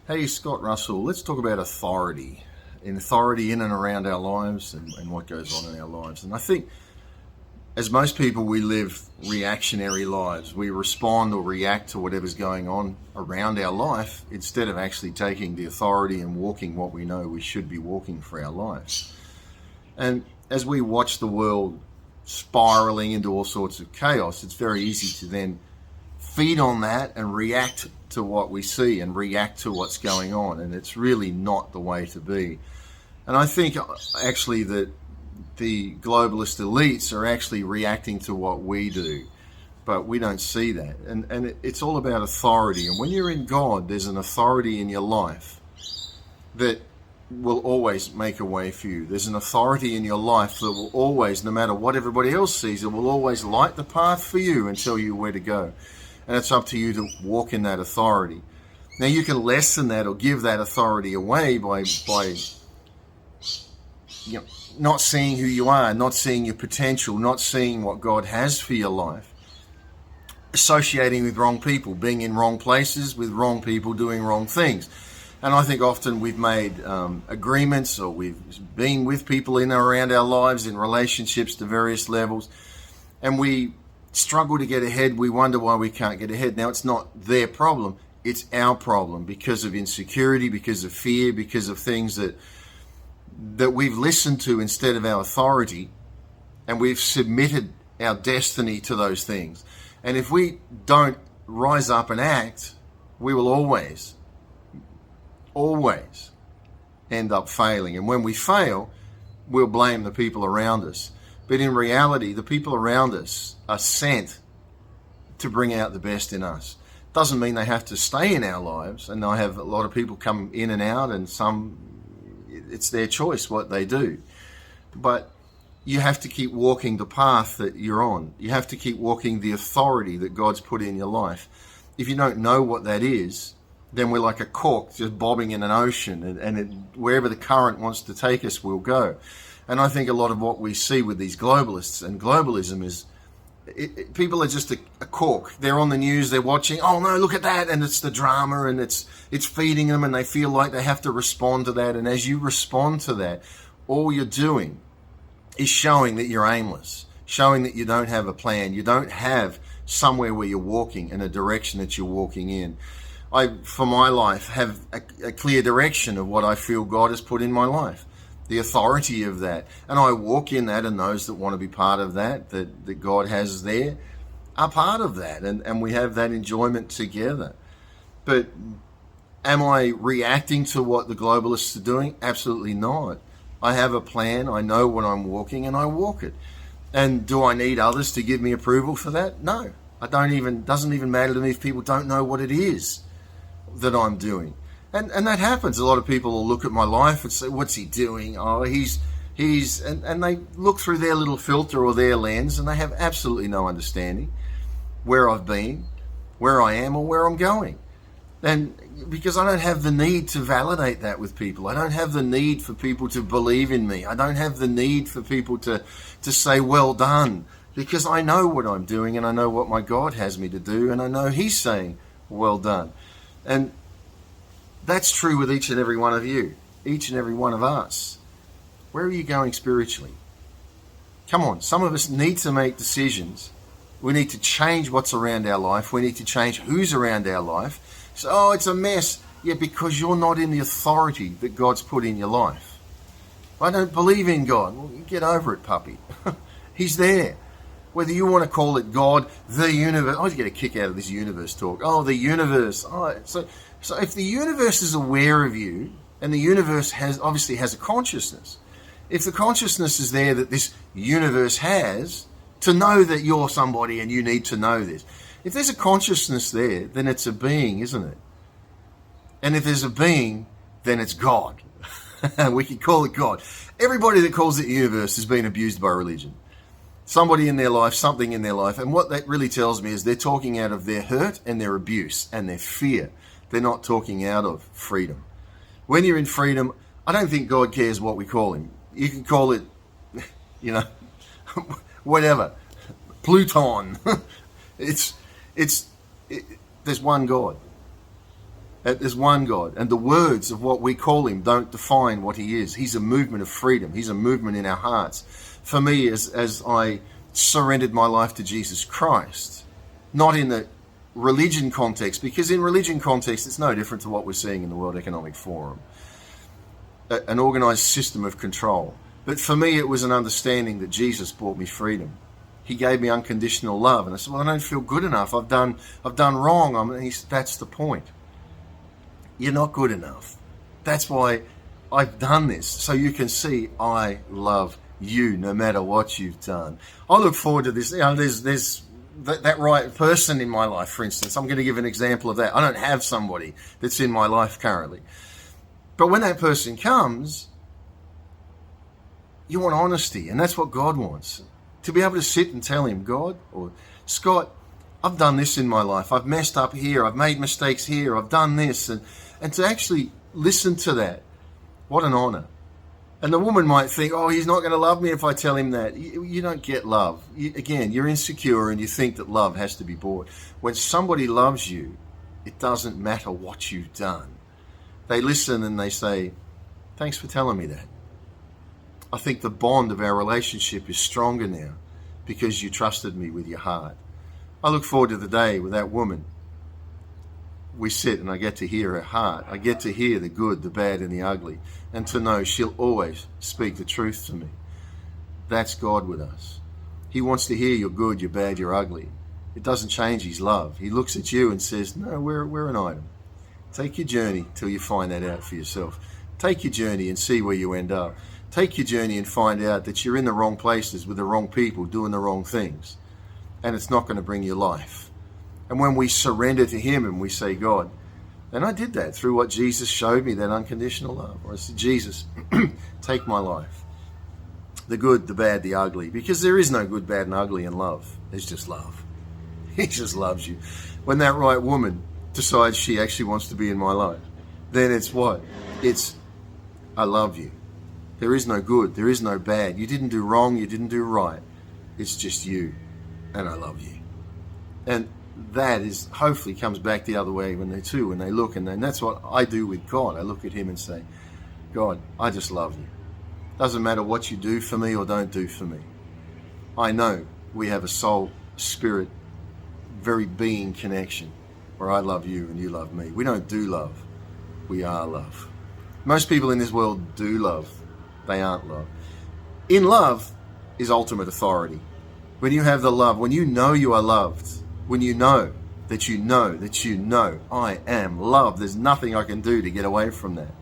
Hey, Scott Russell, let's talk about authority and authority in and around our lives and what goes on in our lives. And I think, as most people, we live reactionary lives. We respond or react to whatever's going on around our life instead of actually taking the authority and walking what we know we should be walking for our lives. And as we watch the world spiraling into all sorts of chaos, it's very easy to then feed on that and react to what we see and react to what's going on. And it's really not the way to be. And I think actually that the globalist elites are actually reacting to what we do, but we don't see that. And it's all about authority. And when you're in God, there's an authority in your life that will always make a way for you. There's an authority in your life that will always, no matter what everybody else sees, it will always light the path for you and tell you where to go. And it's up to you to walk in that authority. Now, you can lessen that or give that authority away by not seeing who you are, not seeing your potential, not seeing what God has for your life, associating with wrong people, being in wrong places with wrong people, doing wrong things. And I think often we've made agreements, or we've been with people in and around our lives in relationships to various levels, and we struggle to get ahead. We wonder why we can't get ahead. Now, it's not their problem, it's our problem, because of insecurity, because of fear, because of things that we've listened to instead of our authority, and we've submitted our destiny to those things. And if we don't rise up and act, we will always end up failing. And when we fail, we'll blame the people around us. But in reality, the people around us are sent to bring out the best in us. Doesn't mean they have to stay in our lives. And I have a lot of people come in and out, and some, it's their choice what they do. But you have to keep walking the path that you're on. You have to keep walking the authority that God's put in your life. If you don't know what that is, then we're like a cork just bobbing in an ocean, and wherever the current wants to take us, we'll go. And I think a lot of what we see with these globalists and globalism is people are just a cork. They're on the news, they're watching, oh no, look at that, and it's the drama, and it's feeding them, and they feel like they have to respond to that. And as you respond to that, all you're doing is showing that you're aimless, showing that you don't have a plan, you don't have somewhere where you're walking and a direction that you're walking in. I, for my life, have a clear direction of what I feel God has put in my life, the authority of that. And I walk in that, and those that want to be part of that God has there are part of that. And we have that enjoyment together. But am I reacting to what the globalists are doing? Absolutely not. I have a plan. I know what I'm walking, and I walk it. And do I need others to give me approval for that? No. Doesn't even matter to me if people don't know what it is that I'm doing. And that happens. A lot of people will look at my life and say, what's he doing? Oh, he's and they look through their little filter or their lens, and they have absolutely no understanding where I've been, where I am, or where I'm going. And because I don't have the need to validate that with people. I don't have the need for people to believe in me. I don't have the need for people to say, well done, because I know what I'm doing, and I know what my God has me to do, and I know He's saying, well done. And that's true with each and every one of you, each and every one of us. Where are you going spiritually? Come on, some of us need to make decisions. We need to change what's around our life. We need to change who's around our life. So, oh, it's a mess. Yeah, because you're not in the authority that God's put in your life. I don't believe in God. Well, get over it, puppy. He's there. Whether you want to call it God, the universe. I get a kick out of this universe talk. Oh, the universe. Oh, so if the universe is aware of you, and the universe obviously has a consciousness, if the consciousness is there that this universe has, to know that you're somebody and you need to know this. If there's a consciousness there, then it's a being, isn't it? And if there's a being, then it's God. We can call it God. Everybody that calls it universe has been abused by religion. Somebody in their life, something in their life. And what that really tells me is they're talking out of their hurt and their abuse and their fear. They're not talking out of freedom. When you're in freedom, I don't think God cares what we call Him. You can call it, whatever. Pluton. There's one God. There's one God, and the words of what we call him don't define what he is. He's a movement of freedom. He's a movement in our hearts. For me, as I surrendered my life to Jesus Christ, not in the religion context, because in religion context, it's no different to what we're seeing in the World Economic Forum, an organized system of control. But for me, it was an understanding that Jesus brought me freedom. He gave me unconditional love. And I said, well, I don't feel good enough. I've done wrong. He said, that's the point. You're not good enough. That's why I've done this, so you can see I love you no matter what you've done. I look forward to this. There's that right person in my life, for instance. I'm going to give an example of that. I don't have somebody that's in my life currently. But when that person comes, you want honesty, and that's what God wants. To be able to sit and tell him, God, or Scott, I've done this in my life. I've messed up here. I've made mistakes here. I've done this. And to actually listen to that, what an honor. And the woman might think, oh, he's not going to love me if I tell him that. You don't get love. Again, you're insecure and you think that love has to be bought. When somebody loves you, it doesn't matter what you've done. They listen and they say, thanks for telling me that. I think the bond of our relationship is stronger now because you trusted me with your heart. I look forward to the day with that woman. We sit and I get to hear her heart. I get to hear the good, the bad, and the ugly, and to know she'll always speak the truth to me. That's God with us. He wants to hear you're good, you're bad, you're ugly. It doesn't change his love. He looks at you and says, no, we're an item. Take your journey till you find that out for yourself. Take your journey and see where you end up. Take your journey and find out that you're in the wrong places with the wrong people doing the wrong things. And it's not going to bring you life. And when we surrender to him and we say, God, and I did that through what Jesus showed me, that unconditional love. I said, Jesus, take my life. The good, the bad, the ugly. Because there is no good, bad, and ugly in love. There's just love. He just loves you. When that right woman decides she actually wants to be in my life, then it's what? It's, I love you. There is no good. There is no bad. You didn't do wrong. You didn't do right. It's just you. And I love you. And that is hopefully comes back the other way when they look, and that's what I do with God. I look at him and say, God, I just love you. Doesn't matter what you do for me or don't do for me. I know we have a soul, spirit, very being connection where I love you and you love me. We don't do love. We are love. Most people in this world do love. They aren't love. In love is ultimate authority. When you have the love, when you know you are loved, when you know that you know that you know I am loved, there's nothing I can do to get away from that.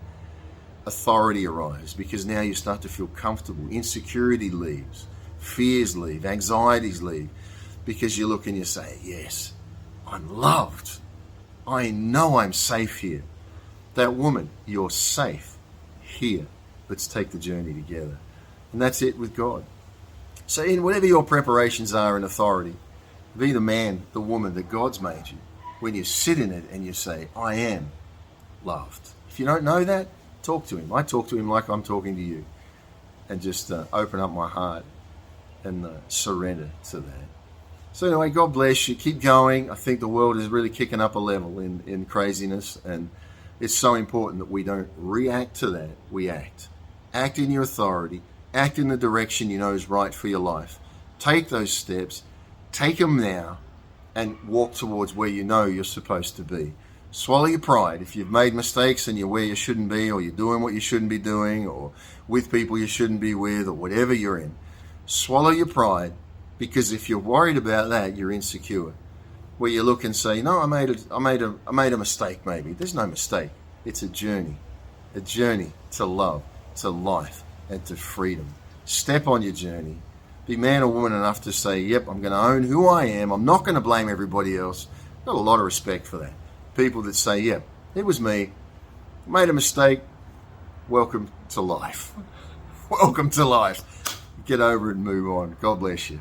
Authority arrives because now you start to feel comfortable. Insecurity leaves. Fears leave. Anxieties leave. Because you look and you say, yes, I'm loved. I know I'm safe here. That woman, you're safe here. Let's take the journey together. And that's it with God. So in whatever your preparations are in authority, be the man, the woman that God's made you. When you sit in it and you say, I am loved. If you don't know that, talk to him. I talk to him like I'm talking to you. And just open up my heart and surrender to that. So anyway, God bless you. Keep going. I think the world is really kicking up a level in craziness. And it's so important that we don't react to that. We act. Act in your authority. Act in the direction you know is right for your life. Take those steps. Take them now and walk towards where you know you're supposed to be. Swallow your pride. If you've made mistakes and you're where you shouldn't be, or you're doing what you shouldn't be doing, or with people you shouldn't be with, or whatever you're in, swallow your pride, because if you're worried about that, you're insecure. Where you look and say, no, I made a mistake maybe. There's no mistake. It's a journey to love, to life, and to freedom. Step on your journey. Be man or woman enough to say, yep, I'm going to own who I am. I'm not going to blame everybody else. I've got a lot of respect for that. People that say, yep, it was me. Made a mistake. Welcome to life. Welcome to life. Get over it and move on. God bless you.